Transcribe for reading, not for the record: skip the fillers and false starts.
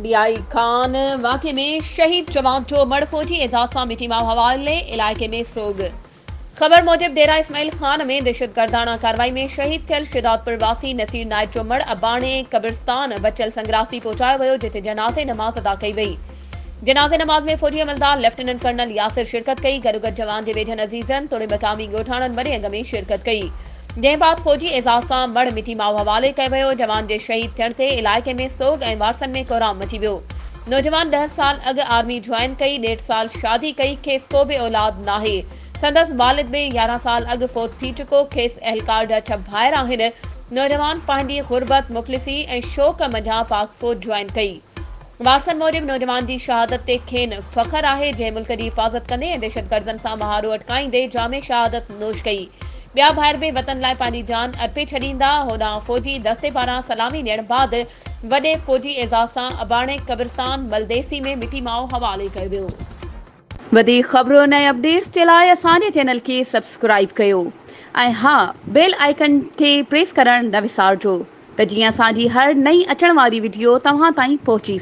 DI Khan वाक़े में शहीद जवान जो मड़ फौजी एजाज़ सां मिटी माव हवाले इलाइक़े में सोग। ख़बर मूजिब डेरा इस्माइल खान में दहशतगर्दाना कार्रवाई में शहीद थियल शिदातपुर वासी नसीर नायक जो मड़ अबाणे कब्रिस्तान बचल संग्रासी पहुंचायो वियो, जिते जनाज़े नमाज़ अदा कई वई। जनाज़े नमाज़ में फौजी अमलदार लेफ्टिनेंट कर्नल यासिर शिरकत कई। गॾोगॾु जवान जे वेझनि अज़ीज़नि तोड़े मक़ामी ॻोठाणनि वॾे अंग में शिरकत कई, जंहिं बाद फौजी एजाज़ सां मड़ मिटी माव हवाले कयो वियो। जवान जे शहीद थियण ते इलाइक़े में सोग ऐं वारसनि में कोहराम मची वियो। नौजवान 10 साल अॻु आर्मी ज्वाइन कई, 1.5 साल शादी कई, खेसि को बि औलाद नाहे। संदसि वालिद बि 11 साल अॻु फोत थी चुको, खेसि अहलकार जा 6 भाइर आहिनि। नौजवान पंहिंजी गुरबत मुफ़लिसी ऐं शौक़ मंझां पाक फौज ज्वाइन कई। वारसनि मूजिब नौजवान जी शहादत ते खेनि फ़ख्र आहे, जंहिं मुल्क जी हिफ़ाज़त कंदे ऐं दहशतगर्दनि सां महारो अटकाईंदे जामे शहादत नोश कई। ॿिया भाइर बि वतन लाइ पंहिंजी जान अर्पे छॾींदा। होॾां फौजी दस्ते पारां सलामी ॾियण बाद वॾे फौजी एजाज़ सां अबाणे कब्रिस्तान मलदेसी में मिटी माव हवाले कयो वियो। वधीक ख़बरुनि ऐं अपडेट्स जे लाइ असांजे चैनल खे सब्सक्राइब कयो ऐं हा, बेल आइकन खे प्रेस करणु न विसारिजो, त जीअं असांजी हर नई अचण वारी वीडियो तव्हां ताईं पहुची